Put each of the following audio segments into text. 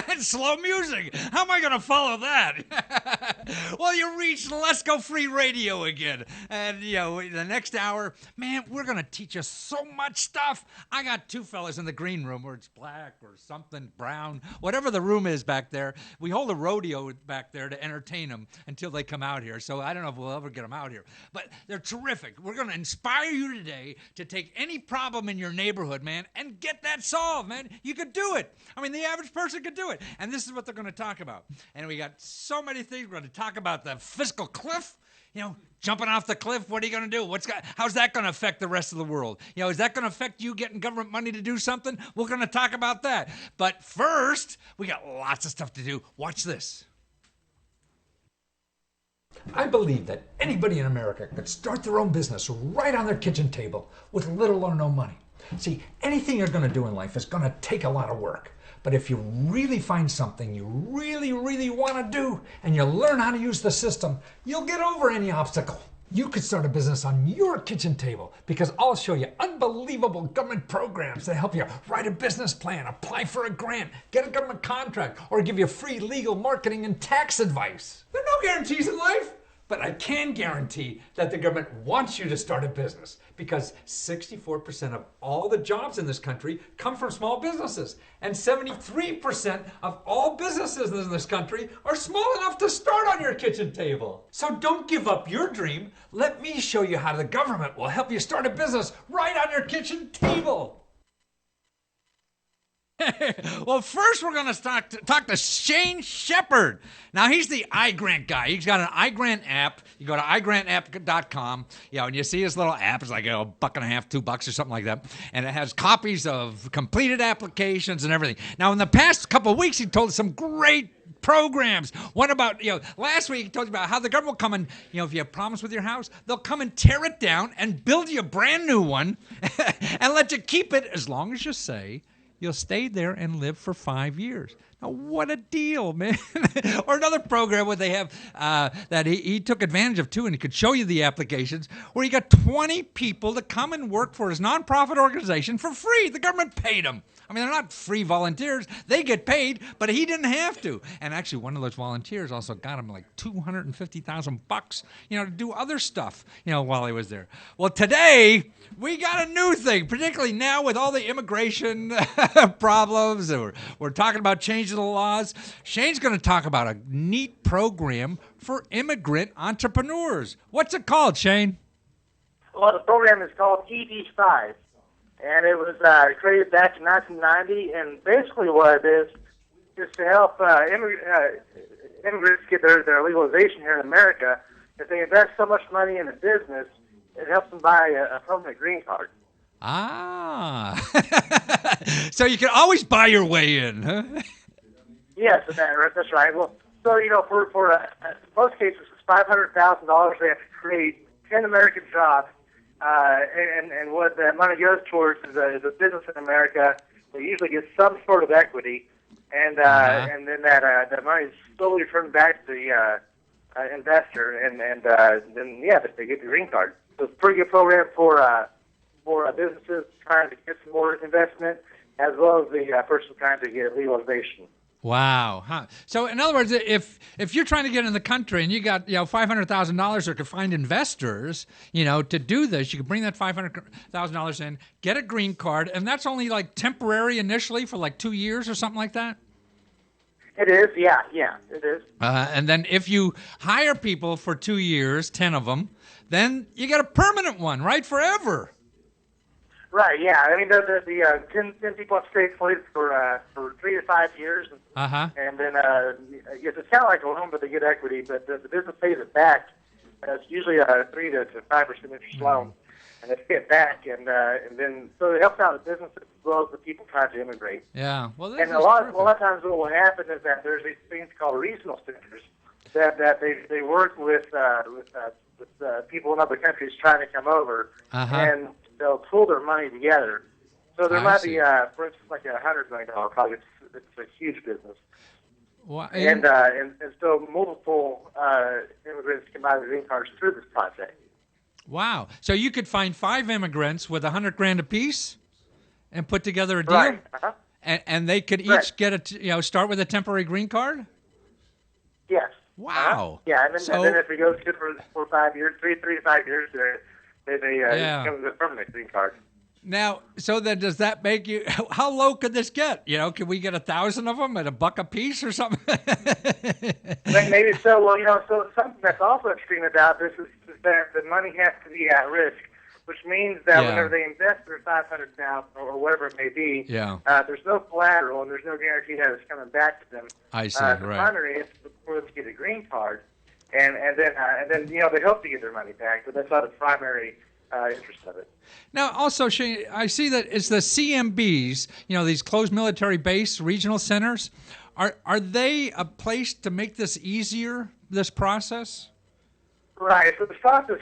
It's slow music. How am I going to follow that? Well, you reached Lesko Free Radio again. And, the next hour, man, we're going to teach you so much stuff. I got two fellas in the green room where it's black or something, brown, whatever the room is back there. We hold a rodeo back there to entertain them until they come out here. So I don't know if we'll ever get them out here. But they're terrific. We're going to inspire you today to take any problem in your neighborhood, man, and get that solved, man. You could do it. I mean, the average person could do it. And this is what they're going to talk about. And we got so many things. We're going to talk about the Fiscal Cliff. Jumping off the cliff, what are you going to do? How's that going to affect the rest of the world? Is that going to affect you getting government money to do something? We're going to talk about that. But first, we got lots of stuff to do. Watch this. I believe that anybody in America could start their own business right on their kitchen table with little or no money. See, anything you're going to do in life is going to take a lot of work. But if you really find something you really, really want to do and you learn how to use the system, you'll get over any obstacle. You could start a business on your kitchen table because I'll show you unbelievable government programs that help you write a business plan, apply for a grant, get a government contract, or give you free legal, marketing, and tax advice. There are no guarantees in life, but I can guarantee that the government wants you to start a business because 64% of all the jobs in this country come from small businesses, and 73% of all businesses in this country are small enough to start on your kitchen table. So don't give up your dream. Let me show you how the government will help you start a business right on your kitchen table. Well, first we're going to talk to Shane Sheppard. Now, he's the iGrant guy. He's got an iGrant app. You go to iGrantApp.com, and you see his little app. It's like $1.50, $2 or something like that. And it has copies of completed applications and everything. Now, in the past couple of weeks, he told us some great programs. One about, last week he told you about how the government will come and, if you have problems with your house, they'll come and tear it down and build you a brand new one and let you keep it as long as you say you'll stay there and live for 5 years. Now, what a deal, man. Or another program where they have that he took advantage of, too, and he could show you the applications, where he got 20 people to come and work for his nonprofit organization for free. The government paid them. I mean, they're not free volunteers. They get paid, but he didn't have to. And actually, one of those volunteers also got him like $250,000, to do other stuff, while he was there. Well, today, we got a new thing, particularly now with all the immigration problems. We're talking about changing the laws. Shane's going to talk about a neat program for immigrant entrepreneurs. What's it called, Shane? Well, the program is called EB5. And it was created back in 1990, and basically what it is to help immigrants get their legalization here in America. If they invest so much money in a business, it helps them buy a permanent green card. Ah, so you can always buy your way in, huh? Yes, that's right. Well, so for most cases, it's $500,000. They have to create 10 American jobs. And what that money goes towards is a business in America that usually gets some sort of equity, and then that money is slowly returned back to the investor, and then they get the green card. So it's a pretty good program for businesses trying to get some more investment, as well as the person trying to get legalization. Wow. Huh. So in other words, if you're trying to get in the country and you got $500,000 or could find investors, to do this, you could bring that $500,000 in, get a green card, and that's only like temporary initially for like 2 years or something like that? It is, yeah, it is. And then if you hire people for 2 years, 10 of them, then you get a permanent one, right? Forever. Right, yeah. I mean, the 10 people have stayed slated for 3 to 5 years. And then it's kind of like a loan, but they get equity. But the business pays it back. It's usually a 3 to 5% interest loan. And they pay it back. And then, so it helps out the businesses as well as the people trying to immigrate. Yeah. Well, and a lot of times what will happen is that there's these things called regional centers that they work with people in other countries trying to come over. And they'll pool their money together. So there might be, for instance, like $100 million project. It's a huge business. Well, and so multiple immigrants can buy the green cards through this project. Wow. So you could find 5 immigrants with $100,000 apiece and put together a deal? Right. And they could each Right. get start with a temporary green card? Yes. Wow. Yeah, and then if it goes good for 5 years, three to 5 years, they become the permanent green card. Now, so then does that make you, how low could this get? Can we get 1,000 of them at $1 a piece or something? Maybe so. Well, so something that's also interesting about this is that the money has to be at risk, which means that whenever they invest their $500,000 or whatever it may be, there's no collateral and there's no guarantee that it's coming back to them. I see. The Right. primary is for them to get a green card, and then they hope to get their money back, but that's not the primary interest of it. Now, also, Shane, I see that it's the CMBs, these closed military base regional centers. Are they a place to make this easier, this process? Right. So the process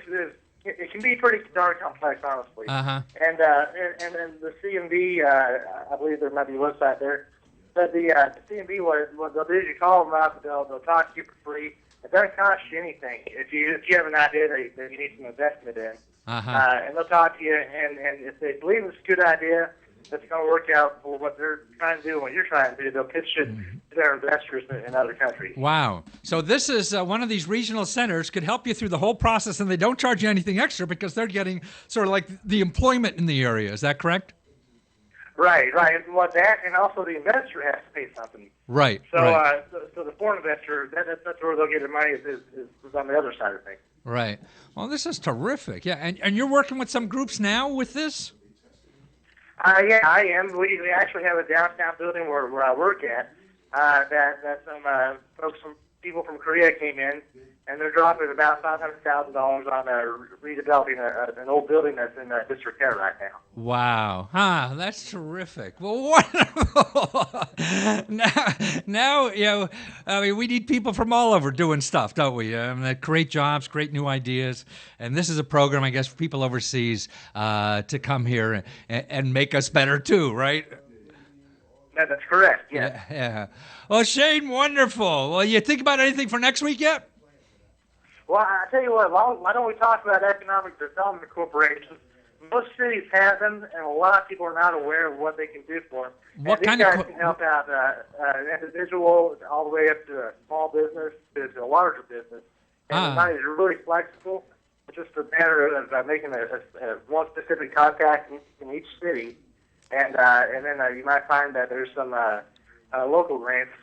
it can be pretty darn complex, honestly. Uh-huh. And the CMB, I believe there might be a website there. But the CMB, what they'll do is you call them up, they'll talk to you for free. It doesn't cost you anything if you have an idea that you need some investment in. Uh-huh. And they'll talk to you, and if they believe it's a good idea that's going to work out for what they're trying to do and what you're trying to do, they'll pitch it to their investors in other countries. Wow. So this is one of these regional centers could help you through the whole process, and they don't charge you anything extra because they're getting sort of like the employment in the area. Is that correct? Right. And also the investor has to pay something. Right. So, right. So the foreign investor, that's where they'll get their money is on the other side of things. Right. Well, this is terrific. Yeah, and you're working with some groups now with this? Yeah, I am. We actually have a downtown building where I work at that some people from Korea came in, and they're dropping about $500,000 on redeveloping an old building that's in disrepair right now. Wow. That's terrific. Well, wonderful. now, we need people from all over doing stuff, don't we? That create jobs, create new ideas. And this is a program, I guess, for people overseas to come here and make us better too, right? That's correct, yes. Yeah. Well, Shane, wonderful. Well, you think about anything for next week yet? Well, I tell you what, why don't we talk about economic development corporations? Most cities have them, and a lot of people are not aware of what they can do for them. What kind these of guys can help out an individual all the way up to a small business to a larger business. And the money is really flexible. It's just a matter of making a one specific contact in each city. And then you might find that there's some local grants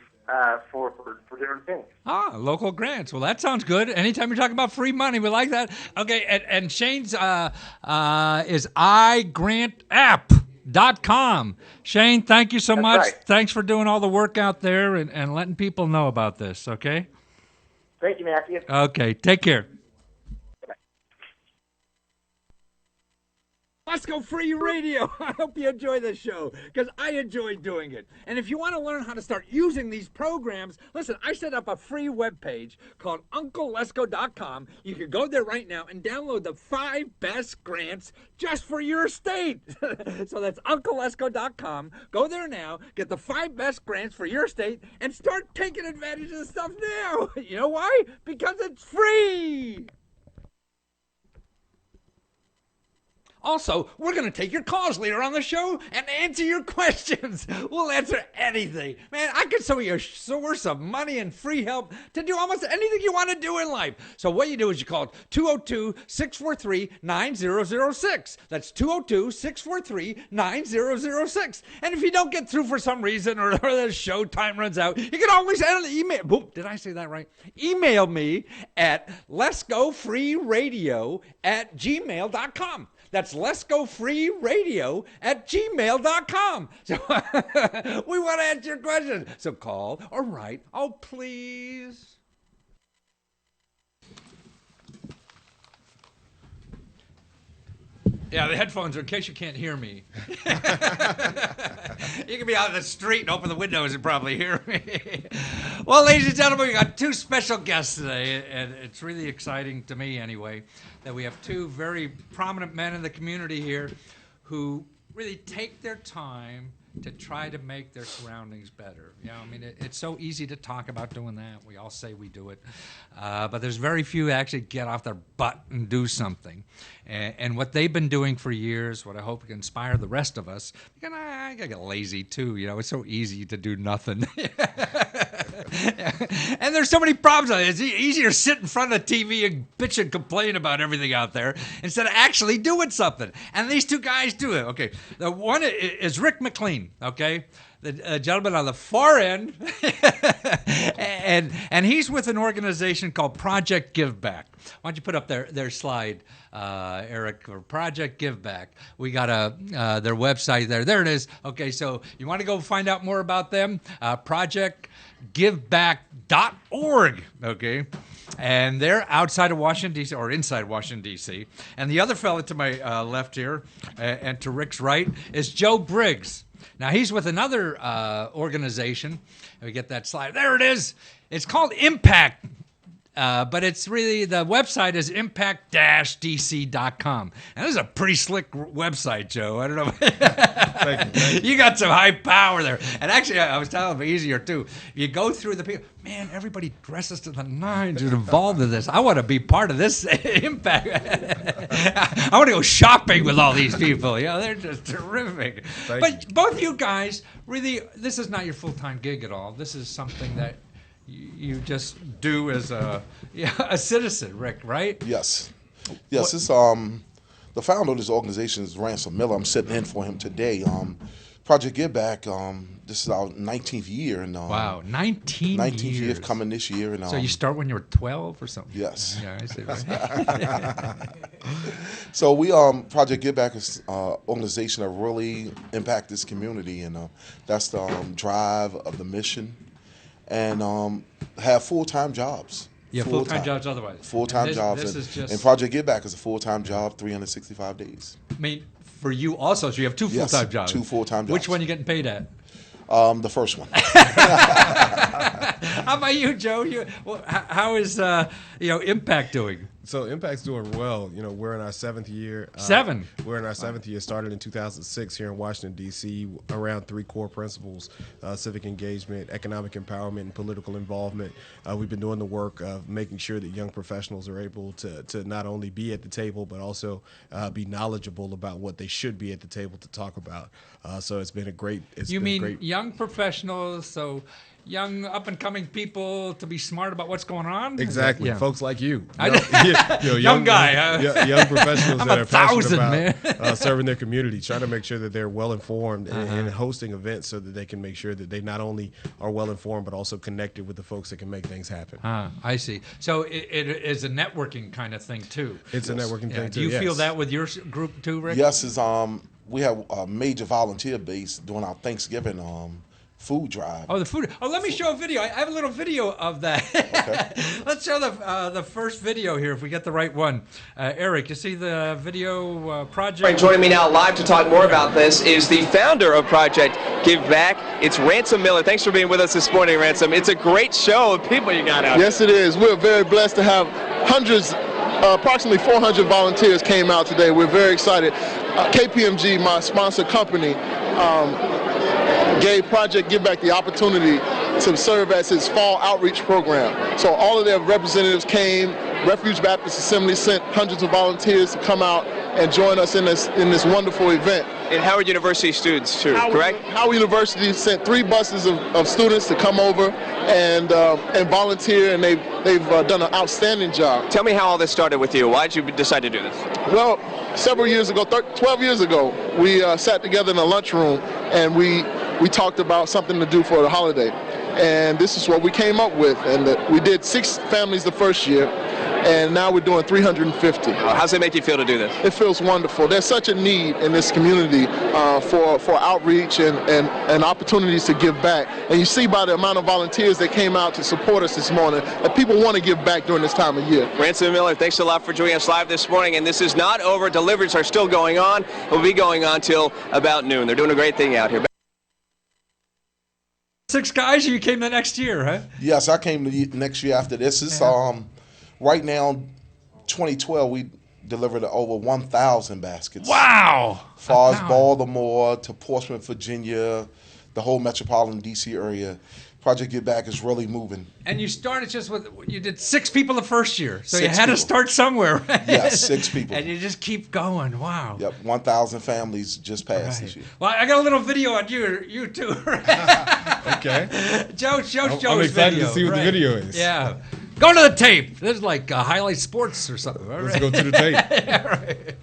for different things. Local grants. Well, that sounds good. Anytime you're talking about free money, we like that. Okay, and Shane's is iGrantApp.com. Shane, thank you so much. Right. Thanks for doing all the work out there and letting people know about this, okay? Thank you, Matthew. Okay, take care. Lesko Free Radio. I hope you enjoy this show because I enjoy doing it. And if you want to learn how to start using these programs, listen, I set up a free webpage called UncleLesko.com. You can go there right now and download the 5 best grants just for your state. So that's UncleLesko.com. Go there now, get the 5 best grants for your state, and start taking advantage of the stuff now. You know why? Because it's free. Also, we're going to take your calls later on the show and answer your questions. We'll answer anything. Man, I can show you a source of money and free help to do almost anything you want to do in life. So what you do is you call 202-643-9006. That's 202-643-9006. And if you don't get through for some reason or the show time runs out, you can always send an email. Boom, did I say that right? Email me at letsgofreeradio@gmail.com. That's letsgofreeradio@gmail.com. So we want to answer your questions. So call or write. Oh, please. Yeah, the headphones are in case you can't hear me. You can be out in the street and open the windows and probably hear me. Well, ladies and gentlemen, we got 2 special guests today, and it's really exciting to me anyway that we have 2 very prominent men in the community here who really take their time to try to make their surroundings better. You know, I mean, it's so easy to talk about doing that. We all say we do it, but there's very few that actually get off their butt and do something. And what they've been doing for years, what I hope can inspire the rest of us, because I get lazy too. You know, it's so easy to do nothing. And there's so many problems. It's easier to sit in front of the TV and bitch and complain about everything out there instead of actually doing something. And these two guys do it. Okay, the one is Rick McLean. Okay, the gentleman on the far end, and he's with an organization called Project GiveBack. Why don't you put up their slide, Eric, for Project GiveBack? We got their website there. There it is. Okay, so you want to go find out more about them? ProjectGiveBack.org. Okay. And they're outside of Washington, D.C., or inside Washington, D.C. And the other fella to my left here, and to Rick's right, is Joe Briggs. Now, he's with another organization. We get that slide. There it is. It's called Impact. But it's really, the website is impact-dc.com. And this is a pretty slick website, Joe. I don't know. Thank you. You got some high power there. And actually, I was telling them easier, too. You go through the people. Man, everybody dresses to the nines who's involved in this. I want to be part of this impact. I want to go shopping with all these people. You know, they're just terrific. But both you guys, really, this is not your full-time gig at all. This is something that you just do as a citizen, Rick, right? Yes. Yes, it's the founder of this organization is Ransom Miller. I'm sitting in for him today. Project GiveBack, this is our 19th year. And, wow, 19 years coming this year. And, so you start when you were 12 or something? Yes. Yeah, I see. Right? So we, Project GiveBack is an organization that really impact this community, and that's the drive of the mission. And have full-time jobs. Yeah, full-time jobs otherwise. Full-time jobs. This is just... And Project GiveBack is a full-time job, 365 days. I mean, for you also, so you have two full-time jobs. 2 full-time jobs. Which one are you getting paid at? The first one. How about you, Joe? How is Impact doing? So Impact's doing well. You know, we're in our 7th year. We're in our 7th year. Started in 2006 here in Washington, D.C. Around 3 core principles: civic engagement, economic empowerment, and political involvement. We've been doing the work of making sure that young professionals are able to not only be at the table but also be knowledgeable about what they should be at the table to talk about. So it's been a great. Young professionals? So young up-and-coming people to be smart about what's going on? Exactly. Yeah. Folks like you. Young guy. Huh? Young professionals that are passionate about serving their community, trying to make sure that they're well-informed and hosting events so that they can make sure that they not only are well-informed but also connected with the folks that can make things happen. I see. So it is a networking kind of thing, too. It's a networking thing, too, Do you feel that with your group, too, Rick? Yes. We have a major volunteer base during our Thanksgiving food drive. Oh, the food. Oh, let me show a video. I have a little video of that. Okay. Let's show the first video here if we get the right one. Eric, you see the video project? Right, joining me now live to talk more about this is the founder of Project GiveBack. It's Ransom Miller. Thanks for being with us this morning, Ransom. It's a great show of people you got out here. Yes, it is. We're very blessed to have hundreds, approximately 400 volunteers came out today. We're very excited. KPMG, my sponsor company, gave Project GiveBack the opportunity to serve as its fall outreach program. So all of their representatives came. Refuge Baptist Assembly sent hundreds of volunteers to come out and join us in this wonderful event. And Howard University students too, correct? Howard University sent 3 buses of students to come over and volunteer, and they've done an outstanding job. Tell me how all this started with you. Why did you decide to do this? Well, several years ago, 12 years ago, we sat together in a lunchroom and we talked about something to do for the holiday. And this is what we came up with. And we did 6 families the first year, and now we're doing 350. How's it make you feel to do this? It feels wonderful. There's such a need in this community for outreach and opportunities to give back. And you see by the amount of volunteers that came out to support us this morning that people want to give back during this time of year. Ransom Miller, thanks a lot for joining us live this morning. And this is not over. Deliveries are still going on. It will be going on till about noon. They're doing a great thing out here. 6 guys, you came the next year, huh? Yes, I came the next year after this. It's right now, 2012. delivered over 1,000 baskets. Wow! As far as Baltimore to Portsmouth, Virginia, the whole metropolitan D.C. area, Project Give Back is really moving. And you started just with, you did 6 people the first year. So you had people. to start somewhere, right? Yes, 6 people. And you just keep going. Wow. Yep, 1,000 families just passed this year. Well, I got a little video on you too. Okay. Joe's I'm excited video, to see what the video is. Yeah. Go to the tape. This is like Highlight Sports or something. Right? Let's go to the tape. Yeah, right.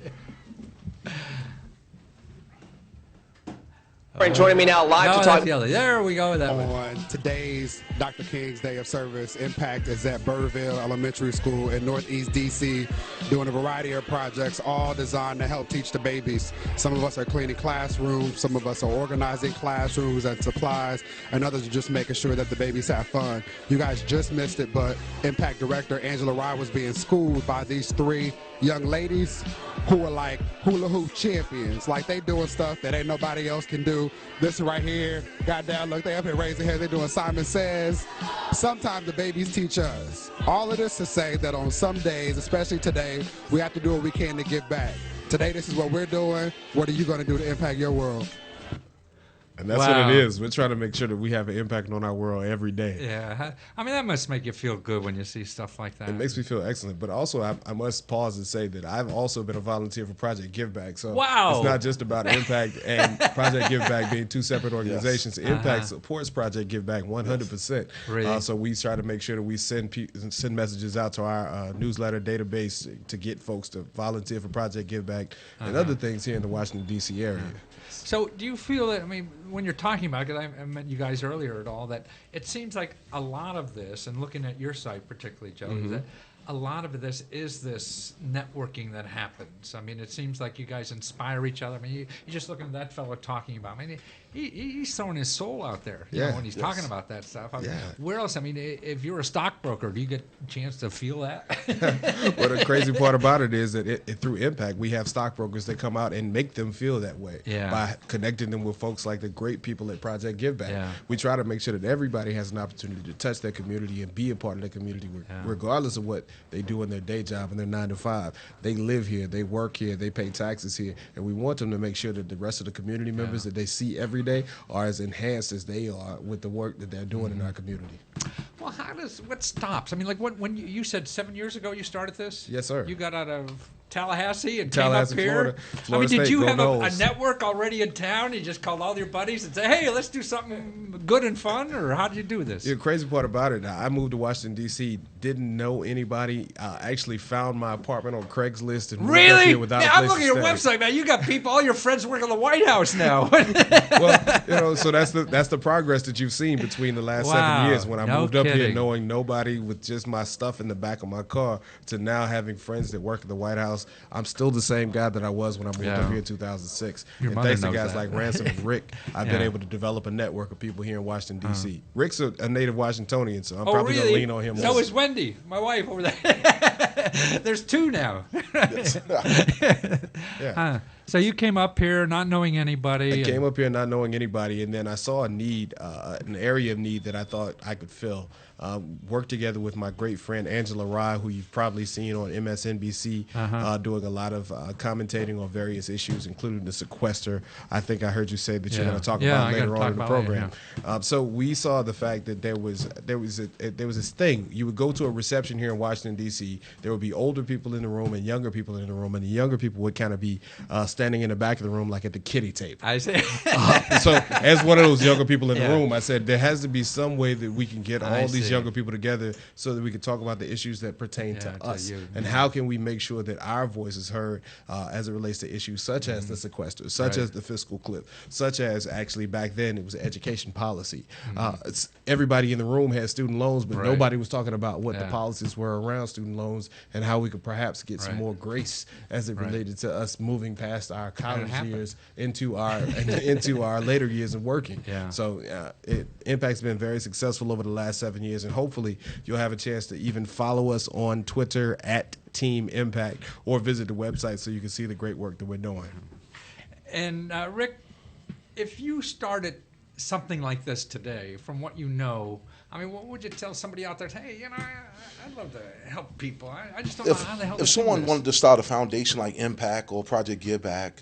And joining me now live to talk. There we go. That on today's Dr. King's Day of Service. Impact is at Burrville Elementary School in Northeast DC, doing a variety of projects, all designed to help teach the babies. Some of us are cleaning classrooms, some of us are organizing classrooms and supplies, and others are just making sure that the babies have fun. You guys just missed it, but Impact Director Angela Rye was being schooled by these 3 young ladies who are like hula hoop champions. Like, they doing stuff that ain't nobody else can do. This right here, goddamn, look, they up here raising their head, they doing Simon Says. Sometimes the babies teach us. All of this to say that on some days, especially today, we have to do what we can to give back. Today, this is what we're doing. What are you going to do to impact your world? And that's what it is. We're trying to make sure that we have an impact on our world every day. Yeah. I mean, that must make you feel good when you see stuff like that. It makes me feel excellent. But also, I must pause and say that I've also been a volunteer for Project Give Back. So it's not just about Impact and Project Give Back being 2 separate organizations. Yes. Impact supports Project Give Back 100%. Really? So we try to make sure that we send messages out to our newsletter database to get folks to volunteer for Project Give Back and other things here in the Washington, D.C. area. So do you feel that, I mean, when you're talking about it, because I met you guys earlier at all, that it seems like a lot of this, and looking at your site particularly, Joe, is that a lot of this is this networking that happens. I mean, it seems like you guys inspire each other. I mean, you just looking at that fellow talking about, I mean, he's throwing his soul out there, you know, when he's talking about that stuff. I mean, where else? I mean, if you're a stockbroker, do you get a chance to feel that? Well, the crazy part about it is that through Impact, we have stockbrokers that come out and make them feel that way by connecting them with folks like the great people at Project Give Back. Yeah. We try to make sure that everybody has an opportunity to touch their community and be a part of the community, regardless of what they do in their day job and their 9 to 5. They live here, they work here, they pay taxes here, and we want them to make sure that the rest of the community members that they see every day are as enhanced as they are with the work that they're doing in our community. Well, what stops? I mean, like when you said 7 years ago you started this? Yes, sir. You got out of Tallahassee and came up here? Florida I mean, did State, you have a network already in town? You just called all your buddies and say, hey, let's do something good and fun? Or how did you do this? The crazy part about it, I moved to Washington, D.C., didn't know anybody. Actually found my apartment on Craigslist and moved up here without a place I'm looking at your website, man. You got people, all your friends work in the White House now. Well, you know, so that's the progress that you've seen between the last 7 years when I moved up here knowing nobody with just my stuff in the back of my car to now having friends that work at the White House. I'm still the same guy that I was when I moved up here in 2006. And thanks to guys like Ransom and Rick, I've been able to develop a network of people here in Washington, D.C. Rick's a native Washingtonian, so I'm probably going to lean on him. So is Wendy, my wife over there. There's 2 now. So you came up here not knowing anybody. I came up here not knowing anybody, and then I saw a need, an area of need that I thought I could fill. Worked together with my great friend Angela Rye, who you've probably seen on MSNBC, doing a lot of commentating on various issues, including the sequester. I think I heard you say that you're going to talk about later on in the program. So we saw the fact that there was this thing. You would go to a reception here in Washington, D.C. There would be older people in the room and younger people in the room, and the younger people would kind of be standing in the back of the room like at the kiddie table. I see. So as one of those younger people in the room, I said there has to be some way that we can get all these younger people together so that we can talk about the issues that pertain to us, and how can we make sure that our voice is heard as it relates to issues such as the sequester, such as the fiscal cliff, such as actually back then it was education policy. Everybody in the room had student loans, but nobody was talking about what the policies were around student loans and how we could perhaps get some more grace as it related to us moving past our college years into our later years of working. So Impact's been very successful over the last 7 years, and hopefully you'll have a chance to even follow us on Twitter at Team Impact, or visit the website so you can see the great work that we're doing. And Rick, if you started something like this today, from what you know, I mean, what would you tell somebody out there? Hey, I'd love to help people. I just don't know how the hell. If someone wanted to start a foundation like Impact or Project GiveBack,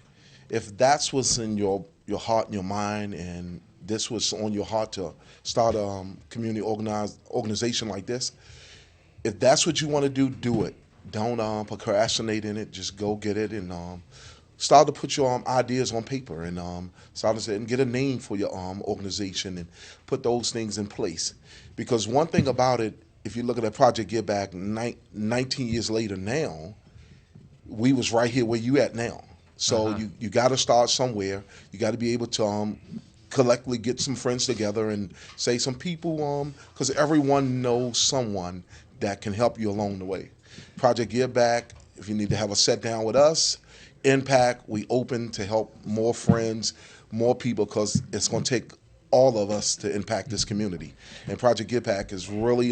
if that's what's in your heart and your mind, and this was on your heart to start a community organization like this, if that's what you want to do it. Don't procrastinate in it. Just go get it and start to put your ideas on paper and start to say and get a name for your organization and put those things in place. Because one thing about it, if you look at that Project GiveBack 19 years later now, we was right here where you at now. So you got to start somewhere. You got to be able to collectively get some friends together and say some people, because everyone knows someone that can help you along the way. Project GiveBack, if you need to have a sit down with us, Impact, we open to help more friends, more people, because it's going to take all of us to impact this community. And Project GiveBack is really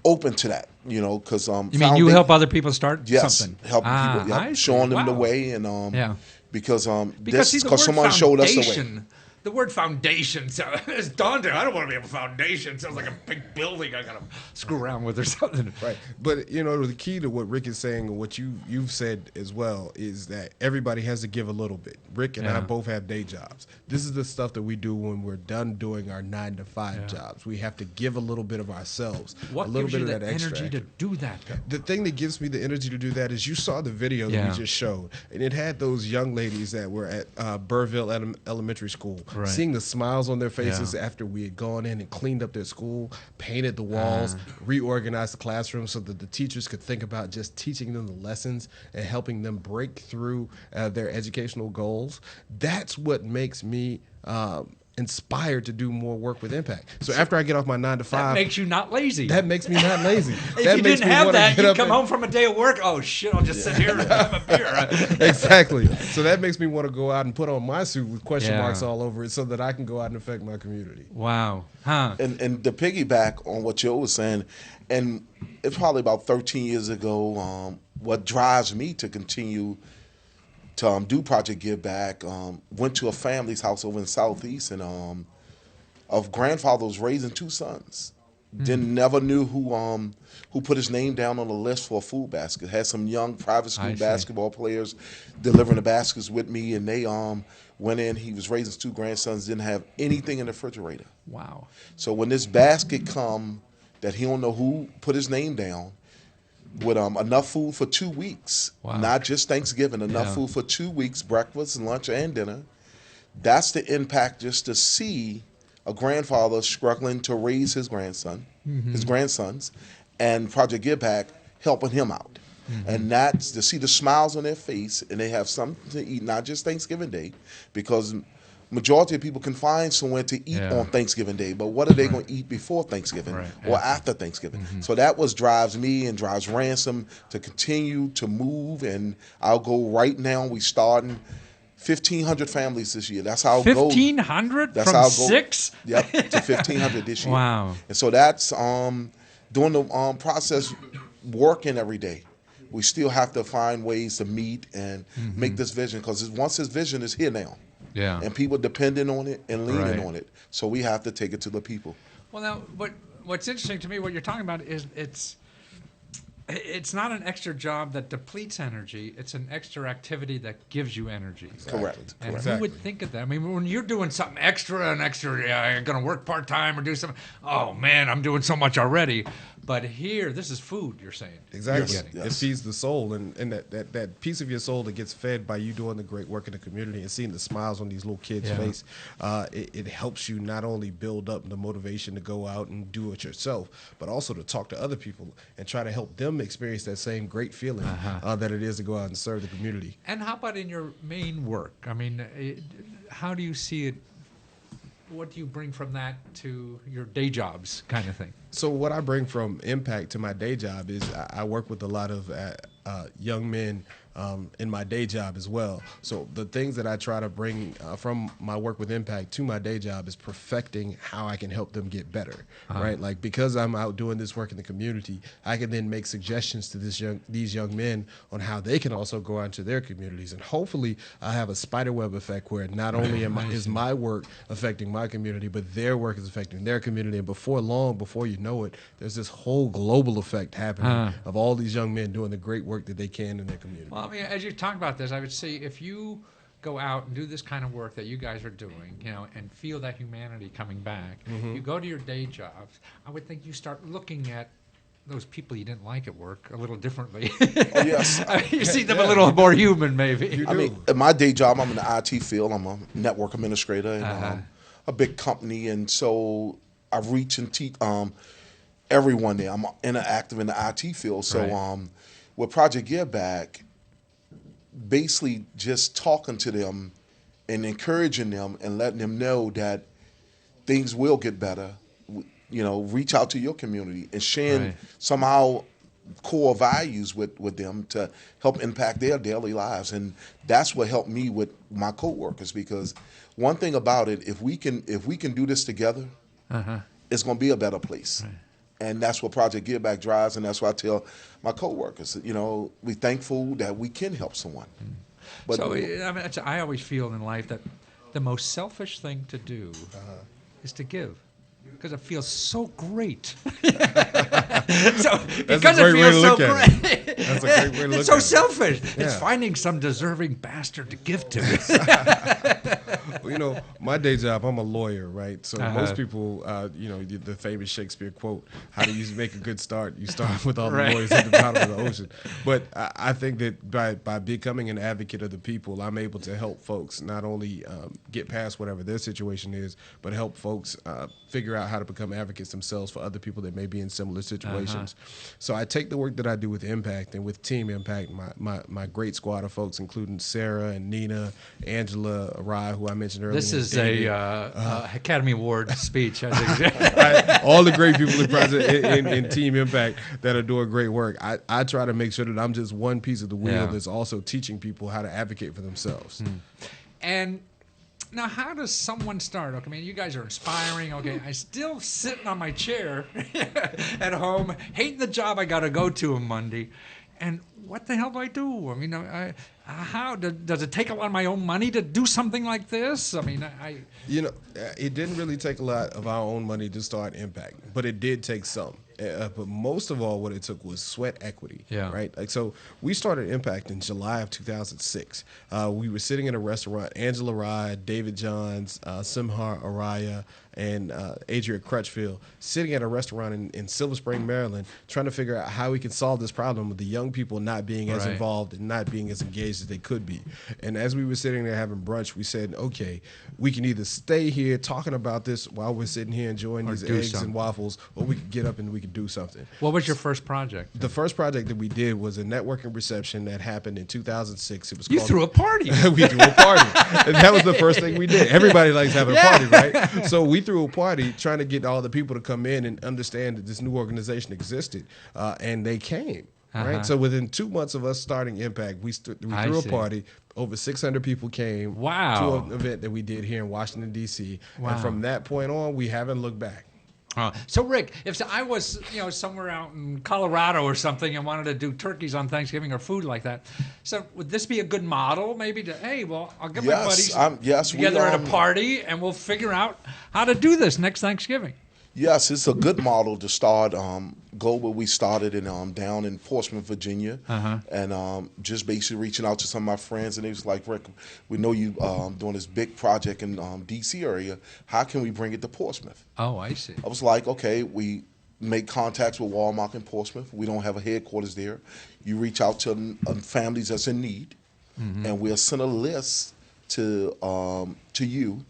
open to that, because you mean you help other people start something? Help people, showing them the way, and because someone foundation, showed us the way. The word foundation is daunting. I don't want to be a foundation. It sounds like a big building I got to screw around with or something. Right. But, the key to what Rick is saying and what you've said as well is that everybody has to give a little bit. Rick and I both have day jobs. This is the stuff that we do when we're done doing our 9-to-5 jobs. We have to give a little bit of ourselves. What a little gives bit you of the that extra energy to do that? The thing that gives me the energy to do that is you saw the video that we just showed. And it had those young ladies that were at Burville Elementary School. Right. Seeing the smiles on their faces after we had gone in and cleaned up their school, painted the walls, reorganized the classroom so that the teachers could think about just teaching them the lessons and helping them break through their educational goals. That's what makes me inspired to do more work with Impact. So after I get off my 9-to-5, that makes you not lazy. That makes me not lazy. If you didn't have that, you'd come home from a day of work. Oh shit! I'll just sit here and have a beer. Exactly. So that makes me want to go out and put on my suit with question marks all over it, so that I can go out and affect my community. Wow. Huh. And to piggyback on what Joe was saying, and it's probably about 13 years ago. What drives me to continue to do Project GiveBack, went to a family's house over in the Southeast, and of grandfather was raising 2 sons. Never knew who put his name down on the list for a food basket. Had some young private school basketball players delivering the baskets with me, and they went in. He was raising 2 grandsons, didn't have anything in the refrigerator. Wow. So when this basket come that he don't know who put his name down, with enough food for 2 weeks, not just Thanksgiving, enough food for 2 weeks, breakfast, lunch, and dinner. That's the impact, just to see a grandfather struggling to raise his grandson, his grandsons, and Project GiveBack helping him out. And that's to see the smiles on their face, and they have something to eat, not just Thanksgiving Day, because majority of people can find somewhere to eat on Thanksgiving Day, but what are they going to eat before Thanksgiving or after Thanksgiving? So that was drives me and drives Ransom to continue to move, and I'll go right now. We starting 1,500 families this year. That's how it goes. 1,500 from 6? Yep, to 1,500 this year. Wow. And so that's doing the process, working every day. We still have to find ways to meet and make this vision, because once this vision is here now, and people depending on it and leaning on it. So we have to take it to the people. Well, now, what's interesting to me, what you're talking about, is it's not an extra job that depletes energy. It's an extra activity that gives you energy. Correct. And who would think of that? I mean, when you're doing something extra, you're going to work part-time or do something, oh, man, I'm doing so much already. But here, this is food, you're saying. Exactly. Yes. It feeds the soul, and that piece of your soul that gets fed by you doing the great work in the community and seeing the smiles on these little kids' face, it helps you not only build up the motivation to go out and do it yourself, but also to talk to other people and try to help them experience that same great feeling that it is to go out and serve the community. And how about in your main work? I mean, how do you see it? What do you bring from that to your day jobs kind of thing? So what I bring from Impact to my day job is I work with a lot of young men in my day job as well. So the things that I try to bring from my work with Impact to my day job is perfecting how I can help them get better, right? Like, because I'm out doing this work in the community, I can then make suggestions to these young men on how they can also go out into their communities. And hopefully I have a spiderweb effect where not only is my work affecting my community, but their work is affecting their community. And before long, before you know it, there's this whole global effect happening of all these young men doing the great work that they can in their community. Well, I mean, as you talk about this, I would say if you go out and do this kind of work that you guys are doing, you know, and feel that humanity coming back, you go to your day jobs, I would think you start looking at those people you didn't like at work a little differently. Oh, yes. I mean, you see them a little more human, maybe. I mean, in my day job, I'm in the IT field. I'm a network administrator in a big company, and so I reach and teach everyone there. I'm interactive in the IT field. So with Project GiveBack, basically just talking to them and encouraging them and letting them know that things will get better. You know, reach out to your community and sharing somehow core values with them to help impact their daily lives. And that's what helped me with my coworkers, because one thing about it, if we can do this together, it's going to be a better place. And that's what Project GiveBack drives, and that's what I tell my coworkers. You know, we're thankful that we can help someone. But so I mean, I always feel in life that the most selfish thing to do is to give, because it feels so great. So because it feels so great, that's a great way to look it's so at it. selfish. Yeah. It's finding some deserving bastard to give to. Well, you know, my day job, I'm a lawyer, right? So most people, you know, the famous Shakespeare quote, how do you make a good start? You start with all the lawyers at the bottom of the ocean. But I think that by becoming an advocate of the people, I'm able to help folks not only get past whatever their situation is, but help folks figure out how to become advocates themselves for other people that may be in similar situations. So I take the work that I do with Impact and with Team Impact, my great squad of folks, including Sarah and Nina, Angela, Arai, who I mentioned earlier. This is a Academy Award speech. All the great people in Team Impact that are doing great work. I try to make sure that I'm just one piece of the wheel that's also teaching people how to advocate for themselves. And now, how does someone start? Okay, I mean, you guys are inspiring. Okay, I'm still sitting on my chair at home, hating the job I got to go to on Monday. And what the hell do I do? I mean, how does it take a lot of my own money to do something like this? I mean, you know, it didn't really take a lot of our own money to start Impact, but it did take some. But most of all, what it took was sweat equity, right? Like, so we started Impact in July of 2006. We were sitting in a restaurant, Angela Rye, David Johns, Simhar Araya, and Adria Crutchfield, sitting at a restaurant in Silver Spring, Maryland, trying to figure out how we can solve this problem with the young people not being as involved and not being as engaged as they could be. And as we were sitting there having brunch, we said, okay, we can either stay here talking about this while we're sitting here enjoying these eggs and waffles, or we could get up and we could do something. What was your first project? The first project that we did was a networking reception that happened in 2006. It was You threw a party. We threw a party. And that was the first thing we did. Everybody likes having a party, right? So we threw a party trying to get all the people to come in and understand that this new organization existed, and they came. Right, so within 2 months of us starting Impact, we threw a party. Over 600 people came to an event that we did here in Washington, D.C. And from that point on, we haven't looked back. So Rick, if I was somewhere out in Colorado or something and wanted to do turkeys on Thanksgiving or food like that, so would this be a good model maybe to, hey, well, I'll get my buddies together at a party and we'll figure out how to do this next Thanksgiving? Yes, it's a good model to start. Global, we started in down in Portsmouth, Virginia, and just basically reaching out to some of my friends, and they was like, Rick, we know you doing this big project in D.C. area. How can we bring it to Portsmouth? Oh, I see. I was like, okay, we make contacts with Walmart in Portsmouth. We don't have a headquarters there. You reach out to families that's in need, and we'll send a list to you.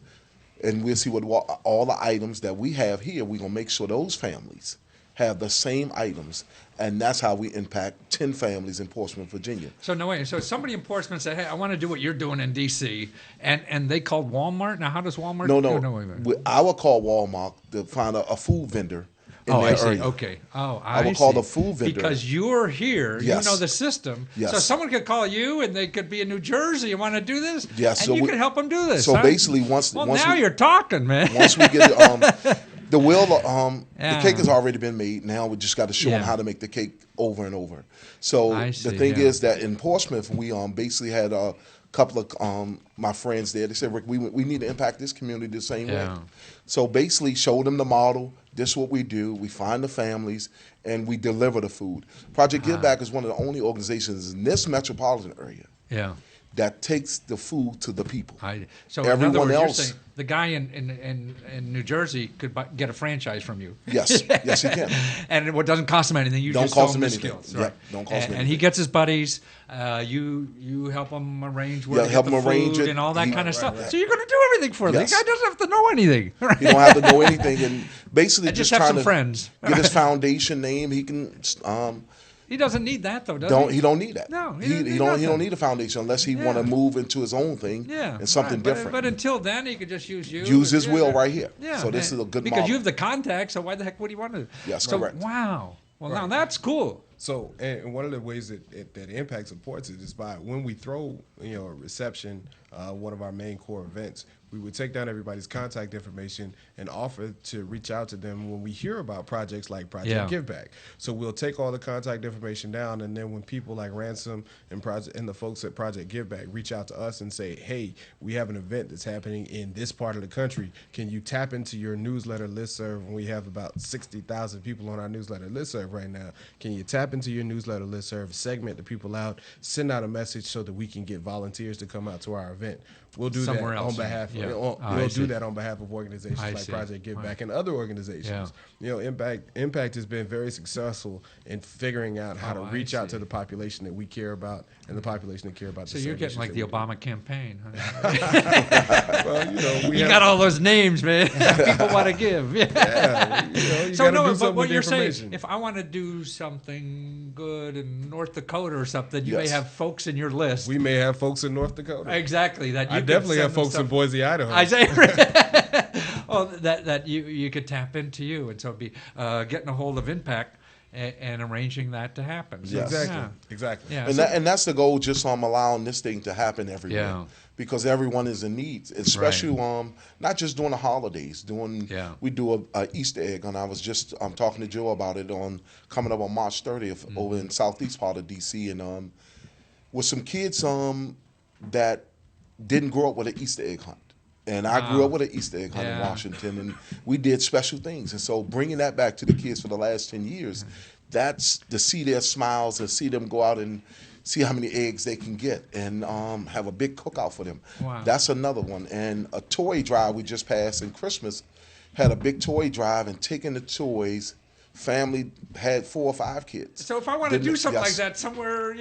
And we'll see what all the items that we have here, we're going to make sure those families have the same items. And that's how we impact 10 families in Portsmouth, Virginia. So no way. So somebody in Portsmouth said, hey, I want to do what you're doing in D.C. And they called Walmart. Now, how does Walmart No. I would call Walmart to find a food vendor in their I see. area. Okay. Oh, I would call the food vendor. Because you're here, Yes. you know the system. Yes. So someone could call you, and they could be in New Jersey and want to do this. Yes, And so you we- can help them do this. So huh? basically, Well, now you're talking, man. once we get the wheel, Yeah. the cake has already been made. Now we just got to show them Yeah. how to make the cake over and over. So I the see, thing yeah. is that in Portsmouth, we basically had a couple of my friends there. They said, Rick, we need to impact this community the same Yeah. way. So basically, show them the model. This is what we do. We find the families, and we deliver the food. Project GiveBack is one of the only organizations in this metropolitan area Yeah. that takes the food to the people. So in other Everyone words, you're else- saying the guy in New Jersey could get a franchise from you. Yes, yes, he can. And it doesn't cost him anything. You Don't just cost sell him him the anything. skills. Yep, Right. don't cost him And he anything. gets his buddies. You help him arrange where Yeah, to help get the him arrange food it. and all that He- kind of right, stuff. right. So you're going to do everything for them. Yes. The guy doesn't have to know anything. He don't have to know anything, and basically And just just have trying some to friends. get his foundation name. He can He doesn't need that though, does he? he don't need that. No, he he doesn't need don't nothing. need a foundation unless he want to move into his own thing Yeah, and something right. But- different. But until then, he could just use you. Use his Yeah, will yeah. right here. Yeah, So this and- is a good because model. you have the contact. So why the heck would he want to? Yes, so, correct. Wow. Well, now Right. that's cool. So, and one of the ways that Impact supports it is by when we throw, a reception, one of our main core events, we would take down everybody's contact information and offer to reach out to them when we hear about projects like Project GiveBack. So we'll take all the contact information down, and then when people like Ransom and the folks at Project GiveBack reach out to us and say, hey, we have an event that's happening in this part of the country. Can you tap into your newsletter listserv? And we have about 60,000 people on our newsletter listserv right now. Can you tap into your newsletter listserv, segment the people out, send out a message so that we can get volunteers to come out to our event? We'll do Somewhere that else, on behalf. yeah. We'll do that on behalf of organizations I like see. Project GiveBack Right. and other organizations. Impact has been very successful in figuring out how to I reach out see. to the population that we care about and the population that care about. So the you're same getting like issues the that we Obama campaign. Huh? do. Well, You got all those names, man. People want to give. Yeah. you So gotta no, do but something what with the you're saying, information. if I want to do something good in North Dakota or something, you may Yes. have folks in your list. We may have folks in North Dakota. Exactly. That you I could definitely send have them folks in stuff. Boise, Idaho. I say, oh, that you could tap into you, and so it'd be getting a hold of Impact and arranging that to happen. So, Yes. Exactly. Yeah. Exactly. Yeah. And, so- and that's the goal, just allowing this thing to happen everywhere. Yeah. Because everyone is in need, especially not just during the holidays. We do a Easter egg, and I was just talking to Joe about it coming up on March 30th over in southeast part of DC, and with some kids that didn't grow up with an Easter egg hunt. And I grew up with an Easter egg hunt in Washington, and we did special things. And so bringing that back to the kids for the last 10 years, that's to see their smiles and see them go out and see how many eggs they can get and have a big cookout for them. Wow. That's another one. And a toy drive we just passed in Christmas had a big toy drive and taking the toys. Family had 4 or 5 kids. So if I want to do something like Yes. that somewhere,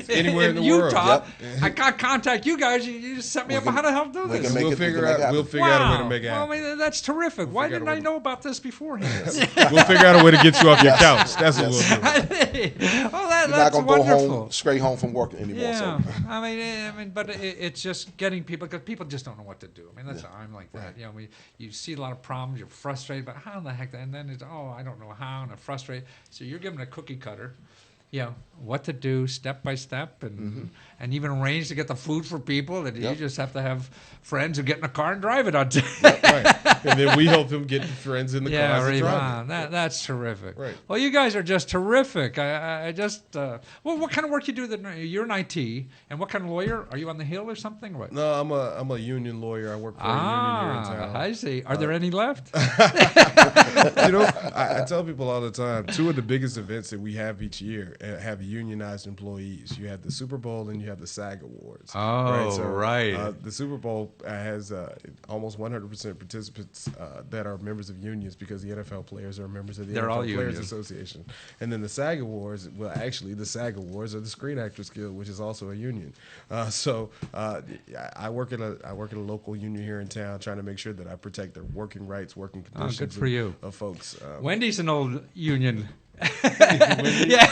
Anywhere in the Utah, world. I got contact you guys. You just set me up on how to help do we this. can make We'll it- we figure can make it out. We'll happen. figure out a way to make it Well, happen. I mean, that's terrific. Why figure out didn't a I way know about this beforehand? We'll figure out a way to get you off your couch. That's what we'll do. Well, You're not that's gonna wonderful. go home straight home from work anymore. Yeah, So. I mean, but it's just getting people, because people just don't know what to do. I mean, that's I'm like that. You know, you see a lot of problems, you're frustrated, but how the heck? And then it's I don't know how, and I'm frustrated. So you're given a cookie cutter, what to do step by step, and even arrange to get the food for people. That you just have to have friends who get in a car and drive it on. Right. And then we help them get friends in the Yeah, cars right. to drive Wow, it. that's terrific. Right. Well, you guys are just terrific. I just, well, what kind of work you do? You're in IT, and what kind of lawyer? Are you on the Hill or something? What? No, I'm a union lawyer. I work for a union here in town. I see. Are there any left? I tell people all the time, 2 of the biggest events that we have each year have unionized employees. You have the Super Bowl and you have the SAG Awards. Oh, right. The Super Bowl has almost 100% participants that are members of unions, because the NFL players are members of the They're all NFL Players union. Association. And then the SAG Awards, well, actually, the SAG Awards are the Screen Actors Guild, which is also a union. So I work at a local union here in town, trying to make sure that I protect the working rights, working conditions good for you. of folks. Wendy's an old union. Yeah.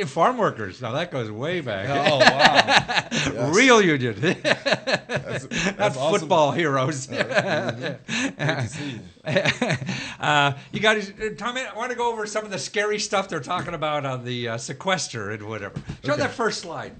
Farm workers. Now that goes way back. Oh, wow. Real union. That's awesome. Football heroes. Great to see you. You guys, Tommy, I want to go over some of the scary stuff they're talking about on the sequester and whatever. Show that first slide.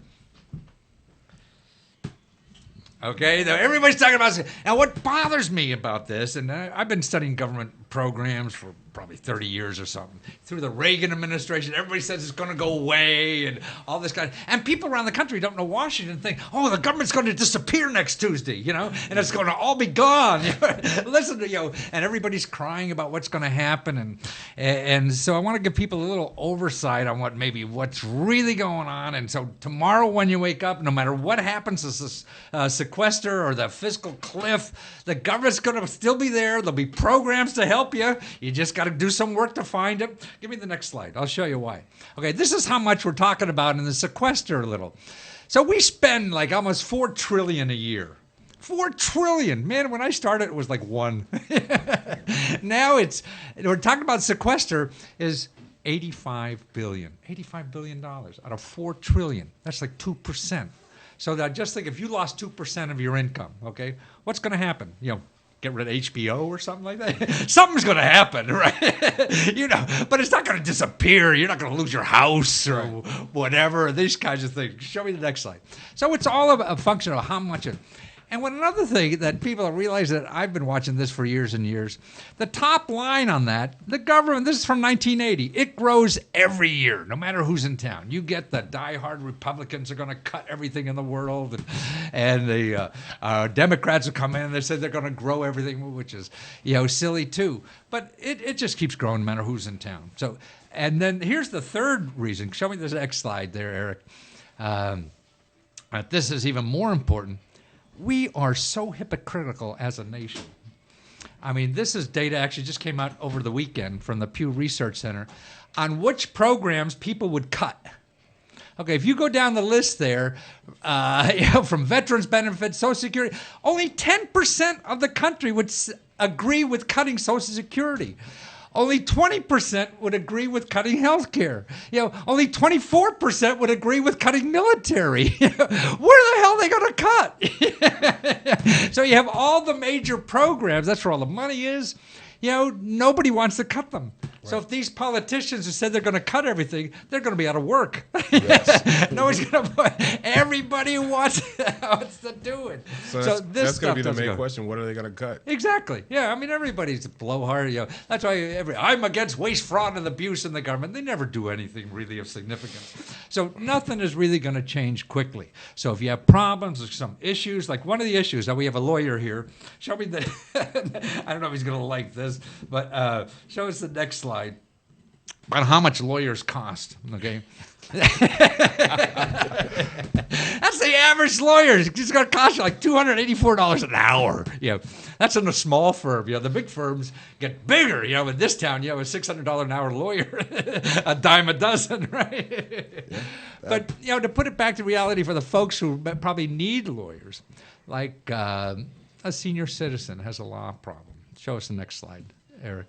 Okay, everybody's talking about it. Now, what bothers me about this, and I've been studying government programs for probably 30 years or something. Through the Reagan administration, everybody says it's going to go away and all this kind of, and people around the country don't know Washington think, oh, the government's going to disappear next Tuesday, and it's going to all be gone. Listen to, and everybody's crying about what's going to happen. And so I want to give people a little oversight on what's really going on. And so tomorrow when you wake up, no matter what happens to this sequester or the fiscal cliff, the government's going to still be there. There'll be programs to help you. You just got to do some work to find it. Give me the next slide. I'll show you why. Okay, this is how much we're talking about in the sequester a little. So we spend like almost $4 trillion a year. $4 trillion. Man, when I started, it was like $1. Now we're talking about sequester is $85 billion. $85 billion out of $4 trillion. That's like 2%. So that just think if you lost 2% of your income, okay, what's going to happen? Get rid of HBO or something like that. Something's going to happen, right? But it's not going to disappear. You're not going to lose your house or whatever, these kinds of things. Show me the next slide. So it's all a function of how much it. And another thing that people realize that I've been watching this for years and years, the top line on that, the government, this is from 1980, it grows every year, no matter who's in town. You get the diehard Republicans are going to cut everything in the world, and the Democrats will come in and they say they're going to grow everything, which is silly too. But it just keeps growing no matter who's in town. So, and then here's the third reason. Show me this next slide there, Eric. This is even more important. We are so hypocritical as a nation. I mean, this is data actually just came out over the weekend from the Pew Research Center on which programs people would cut. Okay, if you go down the list there, from veterans benefits, Social Security, only 10% of the country would agree with cutting Social Security. Only 20% would agree with cutting health care. Only 24% would agree with cutting military. Where the hell are they going to cut? So you have all the major programs. That's where all the money is. Nobody wants to cut them. Right. So if these politicians who said they're going to cut everything, they're going to be out of work. Yes. Nobody's going to. Everybody wants to do it. So that's going to be the main question. What are they going to cut? Exactly. Yeah. I mean, everybody's a blowhard. That's why I'm against waste, fraud, and abuse in the government. They never do anything really of significance. So nothing is really going to change quickly. So if you have problems or some issues, like one of the issues, now we have a lawyer here. Show me the. I don't know if he's going to like this, but show us the next slide. About how much lawyers cost, okay? That's the average lawyer. It's going to cost you like $284 an hour. That's in a small firm. The big firms get bigger. In this town, a $600 an hour lawyer, a dime a dozen, right? Yeah. But to put it back to reality for the folks who probably need lawyers, like a senior citizen has a law problem. Show us the next slide, Eric.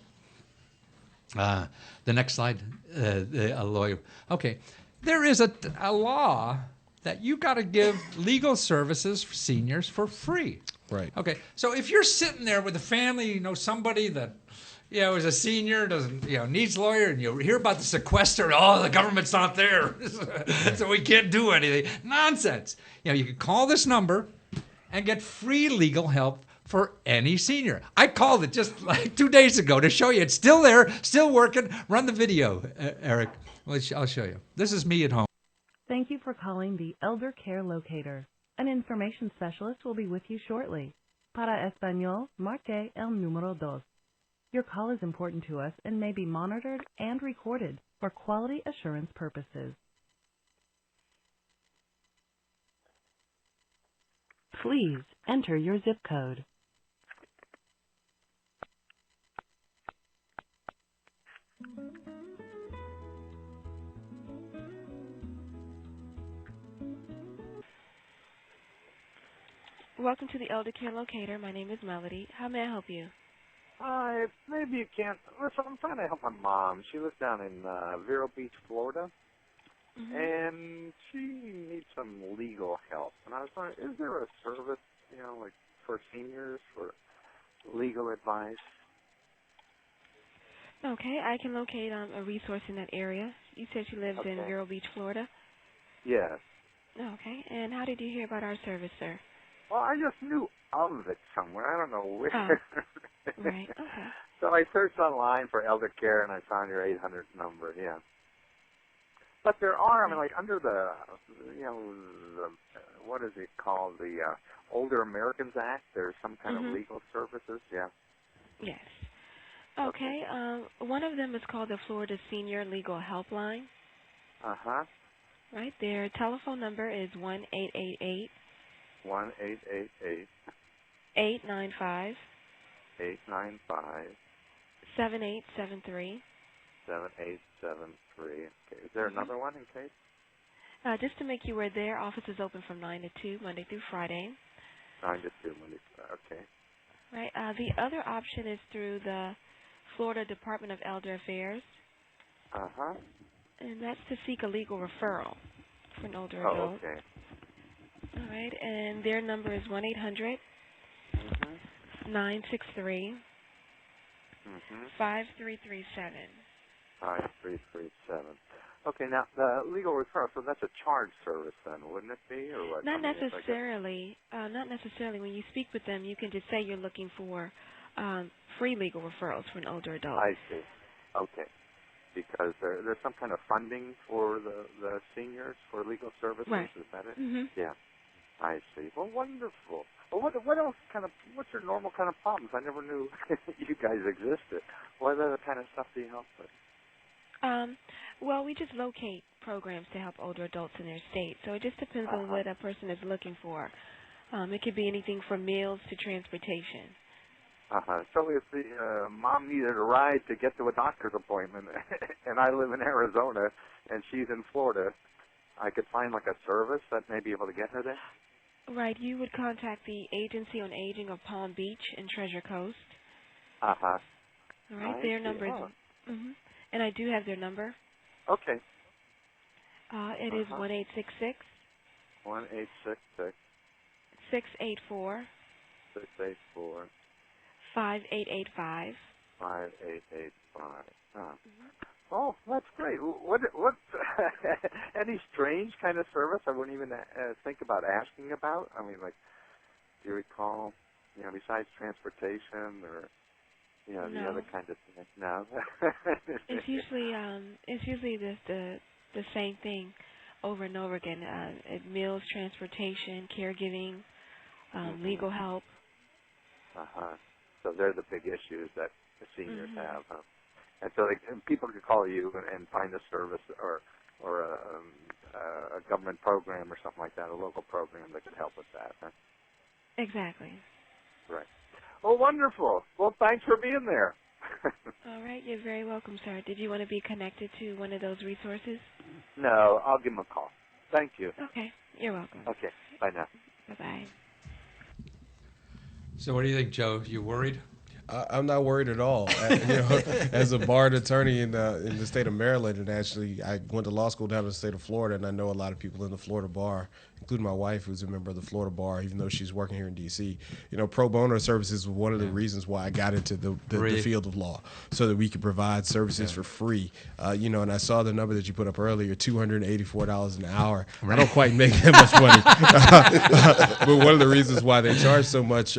The next slide, a lawyer. Okay, there is a law that you got to give legal services for seniors for free. Right. Okay, so if you're sitting there with a family, somebody that, is a senior, doesn't, needs a lawyer, and you hear about the sequester, the government's not there, so we can't do anything. Nonsense. You can call this number and get free legal help for any senior. I called it just like 2 days ago to show you. It's still there, still working. Run the video, Eric. I'll show you. This is me at home. Thank you for calling the Elder Care Locator. An information specialist will be with you shortly. Para español, marque el número dos. Your call is important to us and may be monitored and recorded for quality assurance purposes. Please enter your zip code. Welcome to the Elder Care Locator. My name is Melody. How may I help you? Maybe you can't. Listen, I'm trying to help my mom. She lives down in Vero Beach, Florida, and she needs some legal help. And I was wondering, is there a service like for seniors, for legal advice? Okay, I can locate a resource in that area. You said you lived in Vero Beach, Florida? Yes. Okay, and how did you hear about our service, sir? Well, I just knew of it somewhere. I don't know where. Oh, right, okay. So I searched online for elder care, and I found your 800 number, yeah. But there are, I mean, like under the, what is it called, the Older Americans Act, there's some kind of legal services, yeah. Yes. Okay, one of them is called the Florida Senior Legal Helpline. Uh-huh. Right, their telephone number is 1-888. 1-888. 895. 895. 7873. 7873. Okay, is there another one in case? Just to make you aware, their office is open from 9 to 2, Monday through Friday. 9 to 2, Monday through okay. Right, the other option is through the Florida Department of Elder Affairs. Uh-huh. And that's to seek a legal referral for an older adult. Oh, okay. All right, and their number is 1-800 963 5337. 5337. Okay, now the legal referral, so that's a charge service then, wouldn't it be, or what? Not necessarily. Not necessarily. When you speak with them, you can just say you're looking for free legal referrals for an older adult. I see. Okay. Because there's some kind of funding for the seniors for legal services, right. Is that it? Mm-hmm. Yeah. I see. Well, wonderful. Well, what else what's your normal kind of problems? I never knew you guys existed. What other kind of stuff do you help with? Well, we just locate programs to help older adults in their state. So it just depends on what a person is looking for. It could be anything from meals to transportation. So if the mom needed a ride to get to a doctor's appointment, and I live in Arizona, and she's in Florida, I could find like a service that may be able to get her there? Right. You would contact the Agency on Aging of Palm Beach and Treasure Coast. All right. Their number is... And I do have their number. Okay. It is 1-866. 1-866. 684. 684. 5885. 5885. Oh, that's great. What any strange kind of service I wouldn't even think about asking about? I mean, like, do you recall, besides transportation or, the other kind of thing? No. It's usually the same thing over and over again. Meals, transportation, caregiving, legal help. So they're the big issues that the seniors have, huh? And so people could call you and find a service or a government program or something like that, a local program that could help with that, huh? Exactly. Right. Well, wonderful. Well, thanks for being there. All right. You're very welcome, sir. Did you want to be connected to one of those resources? No, I'll give them a call. Thank you. Okay. You're welcome. Okay. Bye now. Bye-bye. So what do you think, Joe? You worried? I'm not worried at all. As a barred attorney in the state of Maryland, and actually I went to law school down in the state of Florida, and I know a lot of people in the Florida bar, including my wife, who's a member of the Florida bar, even though she's working here in D.C. Pro bono services was one of the reasons why I got into the field of law, so that we could provide services for free. And I saw the number that you put up earlier, $284 an hour. I don't quite make that much money. But one of the reasons why they charge so much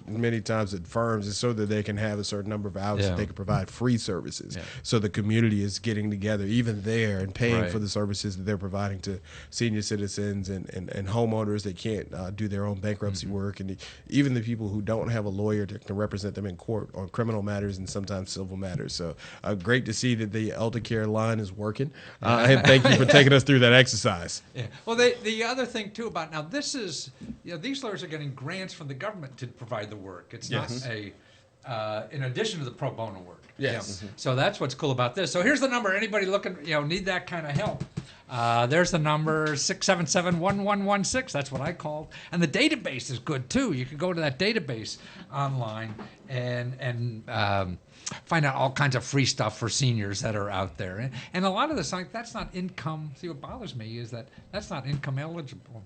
many times at firms is so that they can have a certain number of hours that they can provide free services. So the community is getting together, even there, and paying for the services that they're providing to senior citizens and homeowners that can't do their own bankruptcy work, and even the people who don't have a lawyer that can represent them in court on criminal matters and sometimes civil matters. So great to see that the elder care line is working. And thank you for taking us through that exercise. Yeah. Well, the other thing, too, about now, this is, these lawyers are getting grants from the government to provide the work. It's not in addition to the pro bono work. Yes. So that's what's cool about this. So here's the number. Anybody looking, need that kind of help. There's the number, 677-1116. That's what I called. And the database is good, too. You can go to that database online and find out all kinds of free stuff for seniors that are out there. And a lot of this, that's not income. See, what bothers me is that's not income eligible.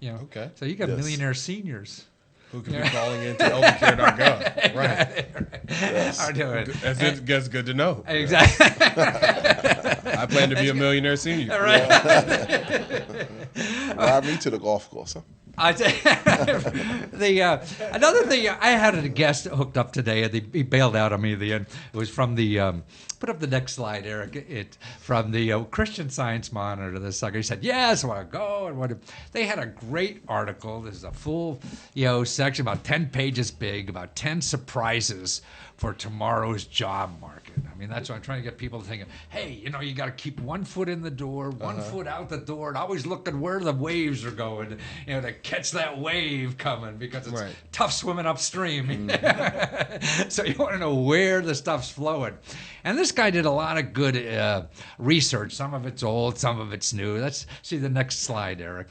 Okay. So you got millionaire seniors. Who could be calling into eldercare.gov. Right. Yes. That's good to know. Exactly. I plan to be a millionaire senior. Right. Ride me to the golf course, huh? Another thing, I had a guest hooked up today, and he bailed out on me at the end. It was from the put up the next slide, Eric. From the Christian Science Monitor. The sucker. He said, "Yes, I want to go." And they had a great article. This is a full, section about 10 pages big, about 10 surprises for tomorrow's job market. I mean, that's what I'm trying to get people thinking. Hey, you got to keep one foot in the door, one foot out the door, and always look at where the waves are going, to catch that wave coming, because it's tough swimming upstream. So you want to know where the stuff's flowing. And this guy did a lot of good research. Some of it's old, some of it's new. Let's see the next slide, Eric,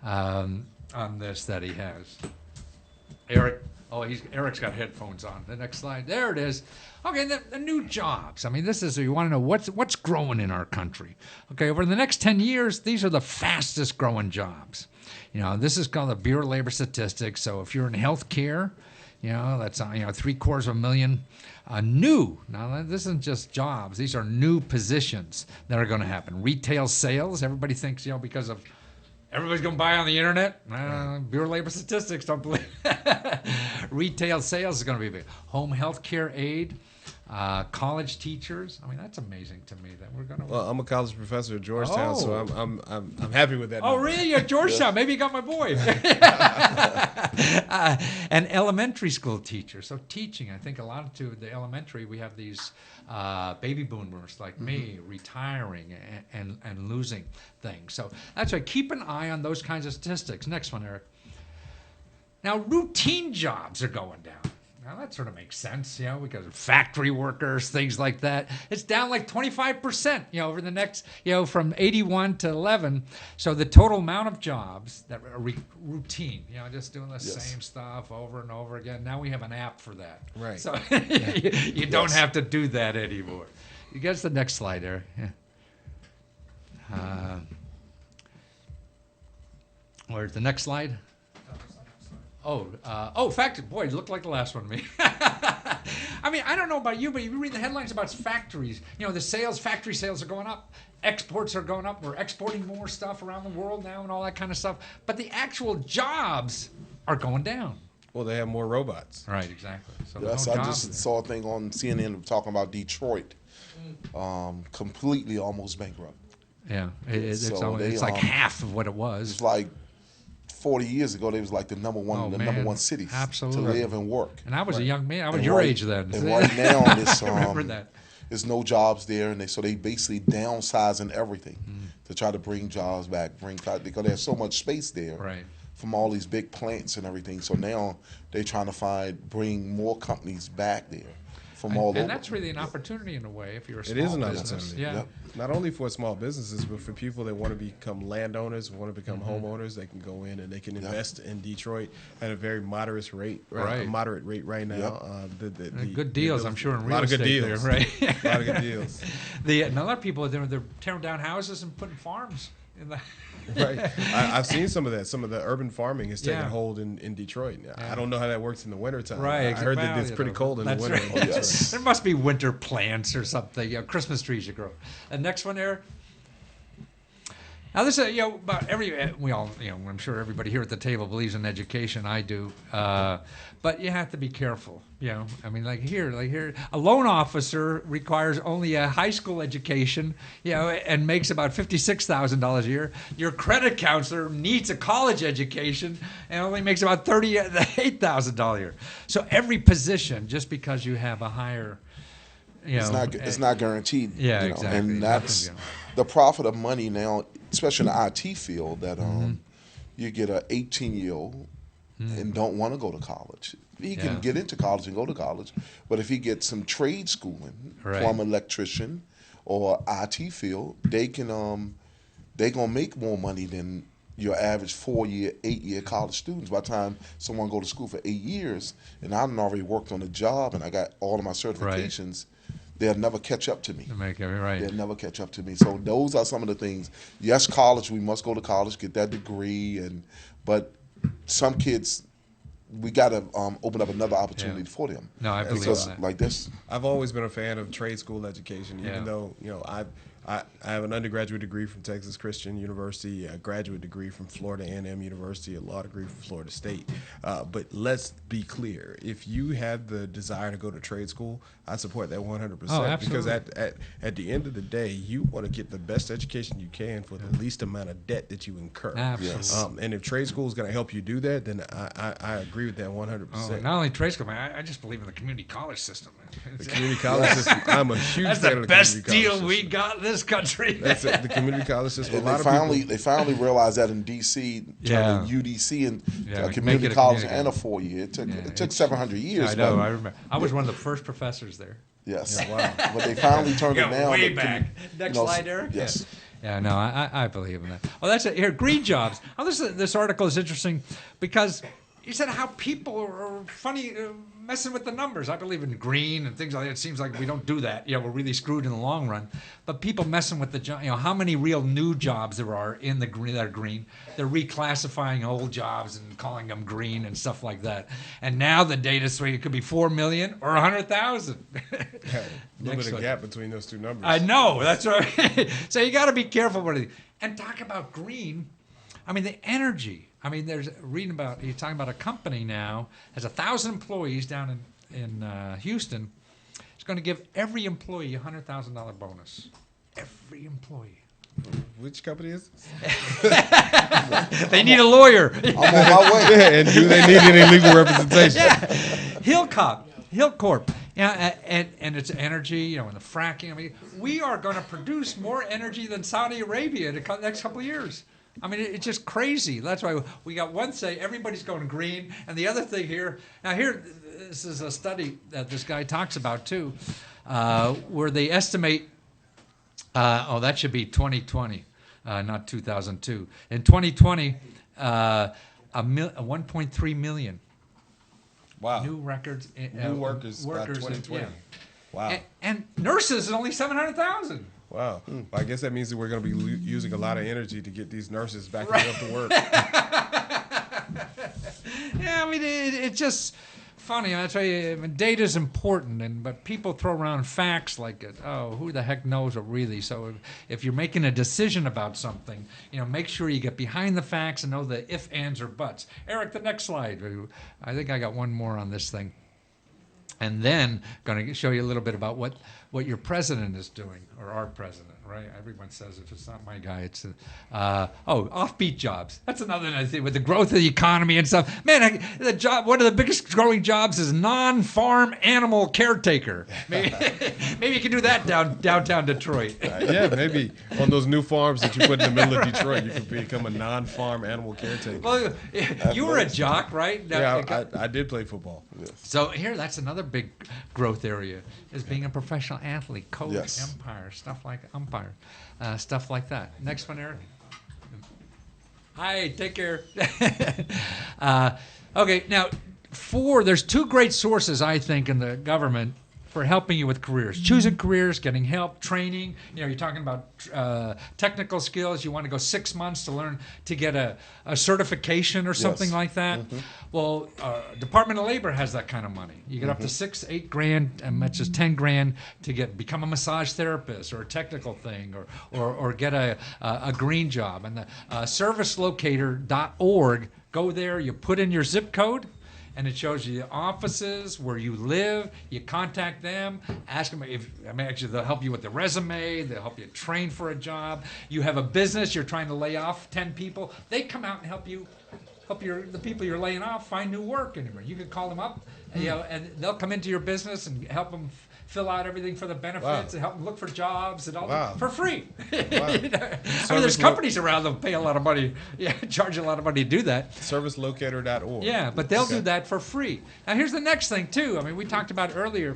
on this that he has. Eric. Oh, Eric's got headphones on. The next slide. There it is. Okay, the new jobs. I mean, this is, you want to know what's growing in our country. Okay, over the next 10 years, these are the fastest growing jobs. This is called the Bureau of Labor Statistics. So if you're in healthcare, that's 750,000 new. Now, this isn't just jobs. These are new positions that are going to happen. Retail sales. Everybody thinks, because of everybody's going to buy on the internet. Bureau of Labor Statistics don't believe. Retail sales is going to be big. Home health care aid, college teachers. I mean, that's amazing to me that we're going to. Well, I'm a college professor at Georgetown, so I'm happy with that. Oh, number. Really? You're at Georgetown? Maybe you got my boy. An elementary school teacher. So teaching, I think a lot of the elementary, we have these baby boomers like me retiring and losing things. So that's right. Keep an eye on those kinds of statistics. Next one, Eric. Now, routine jobs are going down. Now, that sort of makes sense, because of factory workers, things like that. It's down like 25%, over the next, from 81 to 11. So the total amount of jobs that are routine, just doing the same stuff over and over again. Now we have an app for that. Right. So you don't have to do that anymore. You guys, the next slide there. Yeah. Where's the next slide? Factory. Boy, it looked like the last one to me. I mean, I don't know about you, but you read the headlines about factories. The factory sales are going up. Exports are going up. We're exporting more stuff around the world now and all that kind of stuff. But the actual jobs are going down. Well, they have more robots. Right, exactly. So yes, I just saw a thing on CNN talking about Detroit, completely almost bankrupt. Yeah, it's like half of what it was. It's like 40 years ago, they was like the number one cities to live and work. And I was a young man. I was your age then. And right now, remember that. There's no jobs there, and they basically downsizing everything to try to bring jobs back, because there's so much space there from all these big plants and everything. So now they're trying to bring more companies back there. And that's really an opportunity in a way if you're a small business. It is an opportunity. Yeah. Yep. Not only for small businesses, but for people that want to become landowners, want to become homeowners, they can go in and they can invest in Detroit at a very moderate rate. Right. A moderate rate right now. Good deals, I'm sure, in real estate. A lot of good deals. There, right? A lot of good deals. And a lot of people, they're tearing down houses and putting farms in the. Right. I've seen some of that. Some of the urban farming has taken hold in Detroit. I don't know how that works in the wintertime. Right. I heard that it's pretty cold in the winter. Right. Yes. There must be winter plants or something. Christmas trees you grow. And next one, Eric. Now this is, about we all, I'm sure everybody here at the table believes in education. I do, but you have to be careful. I mean, like here, a loan officer requires only a high school education, and makes about $56,000 a year. Your credit counselor needs a college education and only makes about $38,000 a year. So every position, just because you have a higher, it's not guaranteed. Yeah, exactly. And that's the profit of money now, especially in the IT field, that you get an 18-year-old and don't want to go to college. He can get into college and go to college, but if he gets some trade schooling, plumber, electrician, or IT field, they gonna make more money than your average 4-year, 8-year college students. By the time someone go to school for 8 years, and I've already worked on a job and I got all of my certifications. They'll never catch up to me. They'll never catch up to me. So those are some of the things. Yes, college, we must go to college, get that degree, but some kids we got to open up another opportunity for them. No, I believe because that. like this. I've always been a fan of trade school education, even though I have an undergraduate degree from Texas Christian University, a graduate degree from Florida A&M University, a law degree from Florida State. But let's be clear: if you have the desire to go to trade school, I support that 100%. Oh, absolutely. Because at the end of the day, you want to get the best education you can for the least amount of debt that you incur. Absolutely. And if trade school is going to help you do that, then I agree with that 100%. Oh, not only trade school, man. I just believe in the community college system, man. The community college system. I'm a huge That's fan the of the best community college deal we system. got in this country. That's it. The community college system. They finally realized that in D.C. turning UDC and a community college and a 4-year. It took 700 years. I know. I remember. I was one of the first professors there. Yes. Yeah, wow. But they finally turned it down. Way back. Next slide, Eric. Yes. Yeah, no, I believe in that. Oh, that's it. Here, green jobs. Oh, this article is interesting because you said how people are funny messing with the numbers. I believe in green and things like that. It seems like we don't do that. We're really screwed in the long run. But people messing with the job, how many real new jobs there are in the green that are green. They're reclassifying old jobs and calling them green and stuff like that. And now the data saying it could be 4 million or 100,000. A little bit of gap between those two numbers. I know, that's right. So you got to be careful with it. And talk about green. I mean, the energy. I mean, you're talking about a company now has 1,000 employees down in Houston. It's going to give every employee a $100,000 bonus. Every employee. Which company is They need a lawyer. I'm on my way. And do they need any legal representation? Hillcorp. And it's energy, and the fracking. I mean, we are going to produce more energy than Saudi Arabia in the next couple of years. I mean, it's just crazy. That's why we got one say everybody's going green, and the other thing here. Now this is a study that this guy talks about too, where they estimate. That should be 2020, not 2002. In 2020, 1.3 million. Wow. New records. New workers by 2020. Yeah. Wow. And nurses is only 700,000. Wow. Well, I guess that means that we're going to be using a lot of energy to get these nurses back up to work. Yeah, I mean, it's just funny. That's why data is important, but people throw around facts like, who the heck knows what really? So if you're making a decision about something, make sure you get behind the facts and know the if, ands, or buts. Eric, the next slide. I think I got one more on this thing. And then going to show you a little bit about what your president is doing, or our president, right? Everyone says if it's not my guy, it's offbeat jobs. That's another thing with the growth of the economy and stuff. Man, one of the biggest growing jobs is non-farm animal caretaker. Maybe you can do that downtown Detroit. Yeah, maybe on those new farms that you put in the middle of Detroit, you could become a non-farm animal caretaker. Well, you were a jock, right? Yeah, I did play football. Yes. So that's another big growth area is being a professional athlete, coach, umpire, stuff like that. Next one, Eric. Hi, take care. Okay, now there's two great sources I think in the government for helping you with careers. Choosing careers, getting help, training. You're talking about technical skills. You want to go 6 months to learn to get a certification or something like that. Mm-hmm. Well, Department of Labor has that kind of money. You get up to $6-8 grand, and that's just 10 grand to become a massage therapist or a technical thing, or get a green job. And the servicelocator.org. Go there. You put in your zip code. And it shows you the offices, where you live. You contact them, ask them they'll help you with the resume. They'll help you train for a job. You have a business, you're trying to lay off 10 people. They come out and help the people you're laying off find new work anywhere. You can call them up, and they'll come into your business and help them fill out everything for the benefits and help them look for jobs and all that for free. Wow. I mean, there's companies around that pay a lot of money, charge a lot of money to do that. Servicelocator.org. Yeah, but they'll do that for free. Now, here's the next thing, too. I mean, we talked about earlier,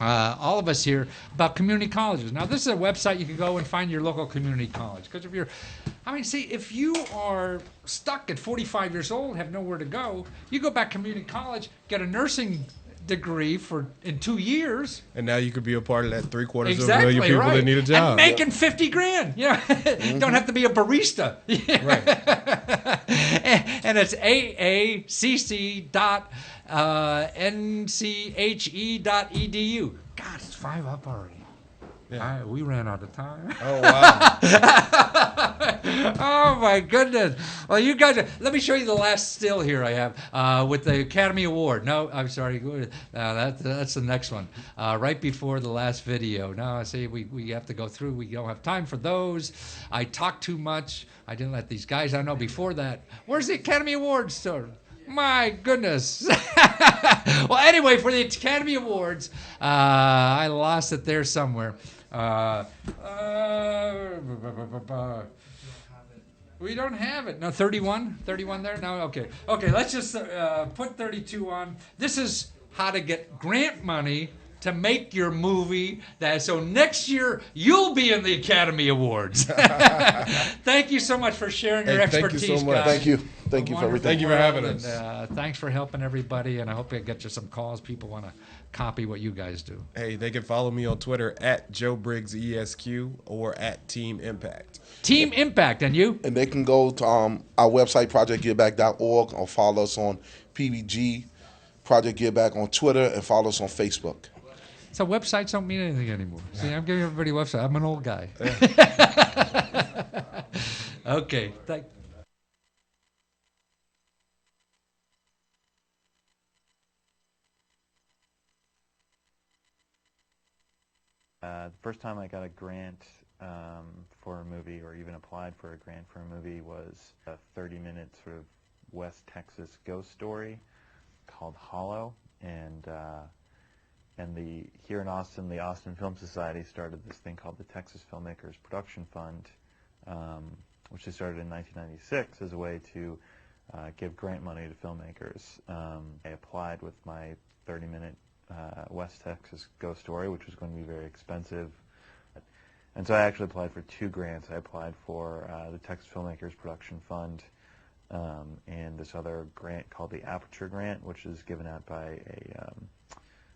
all of us here, about community colleges. Now, this is a website you can go and find your local community college. Because if you are stuck at 45 years old, have nowhere to go, you go back to community college, get a nursing degree in 2 yeyears. And now you could be a part of that 750,000 Exactly, people right. that need a job. And making 50 grand. Yeah. Don't have to be a barista. Right. And it's aacc.nche.edu. God, it's 5 up already. Yeah. We ran out of time. Oh, wow. Oh, my goodness. Well, you guys, let me show you the last still here I have with the Academy Award. No, I'm sorry. That's the next one. Right before the last video. Now, I say we have to go through. We don't have time for those. I talk too much. I didn't let these guys I know before that. Where's the Academy Awards store? My goodness. Well, anyway, for the Academy Awards, I lost it there somewhere. We don't have it. No, 31? 31 there? No, okay. Okay, let's just put 32 on. This is how to get grant money to make your movie. So next year, you'll be in the Academy Awards. Thank you so much for sharing your expertise, thank you so much. guys. Thank you. Thank you for everything. Thank you for having us. And, thanks for helping everybody, and I hope I get you some calls. People want to copy what you guys do. Hey, they can follow me on Twitter at Joe Briggs ESQ or at Team Impact. Team Impact, and you? And they can go to our website, projectgiveback.org, or follow us on PBG, Project Giveback on Twitter, and follow us on Facebook. So websites don't mean anything anymore. See, I'm giving everybody a website. I'm an old guy. Okay. The first time I got a grant for a movie, or even applied for a grant for a movie, was a 30-minute sort of West Texas ghost story called Hollow, and here in Austin, the Austin Film Society started this thing called the Texas Filmmakers Production Fund, which they started in 1996 as a way to give grant money to filmmakers. I applied with my 30-minute West Texas ghost story, which was going to be very expensive. And so I actually applied for 2 grants. I applied for the Texas Filmmakers Production Fund and this other grant called the Aperture Grant, which is given out by a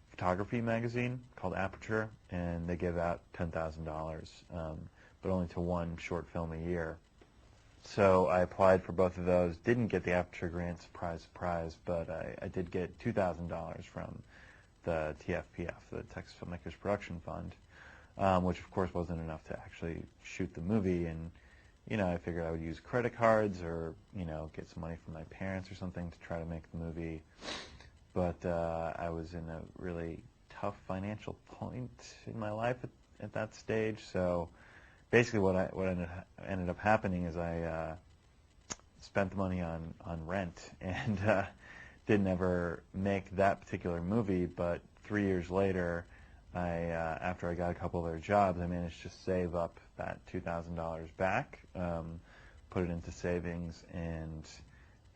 photography magazine called Aperture, and they give out $10,000, but only to one short film a year. So I applied for both of those, didn't get the Aperture Grant, surprise, surprise, but I did get $2,000 from the TFPF, the Texas Filmmakers Production Fund, which of course wasn't enough to actually shoot the movie. And I figured I would use credit cards or get some money from my parents or something to try to make the movie. But I was in a really tough financial point in my life at that stage. So basically, what ended up happening is I spent the money on rent and didn't ever make that particular movie. But 3 years later, after I got a couple other jobs, I managed to save up that $2,000 back, put it into savings, and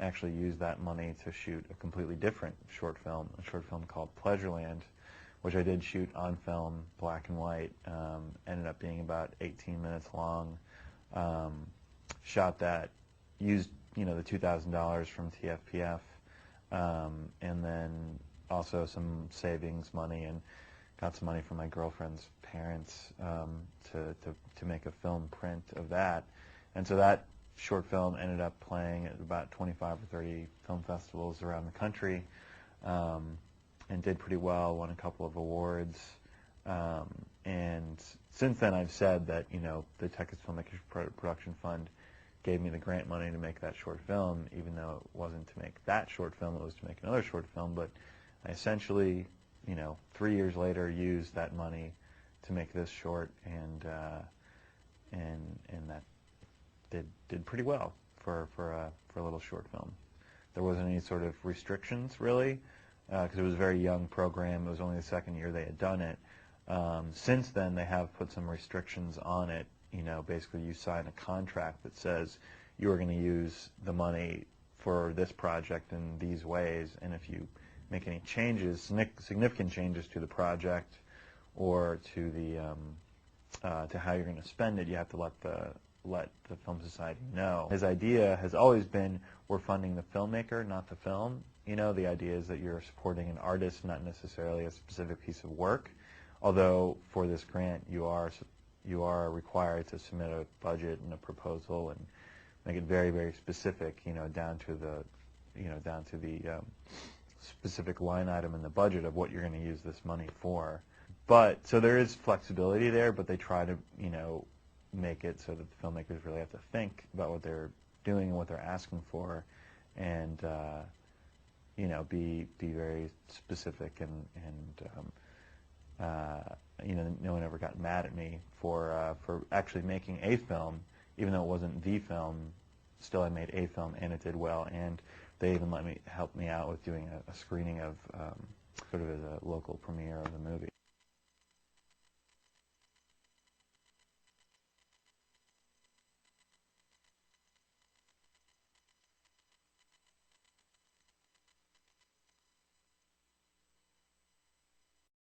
actually use that money to shoot a completely different short film, a short film called Pleasureland, which I did shoot on film, black and white. Ended up being about 18 minutes long. Shot that, used the $2,000 from TFPF, and then also some savings money, and got some money from my girlfriend's parents to make a film print of that. And so that short film ended up playing at about 25 or 30 film festivals around the country, and did pretty well, won a couple of awards. And since then I've said that, the Texas Filmmakers Production Fund gave me the grant money to make that short film, even though it wasn't to make that short film, it was to make another short film. But I essentially, 3 years later, used that money to make this short, and that did pretty well for a little short film. There wasn't any sort of restrictions really, because it was a very young program. It was only the second year they had done it. Since then, they have put some restrictions on it. Basically you sign a contract that says you are going to use the money for this project in these ways, and if you make any changes, significant changes to the project or to the to how you're going to spend it, you have to let the Film Society know. His idea has always been, we're funding the filmmaker, not the film, You know, the idea is that you're supporting an artist, not necessarily a specific piece of work. Although for this grant, you are required to submit a budget and a proposal and make it very, very specific. You know, down to the specific line item in the budget of what you're going to use this money for. But so there is flexibility there, but they try to, you know, make it so that the filmmakers really have to think about what they're doing and what they're asking for, and you know, be very specific, and you know, no one ever got mad at me for actually making a film, even though it wasn't the film. Still, I made a film, and it did well, and they even help me out with doing a screening of sort of as a local premiere of the movie.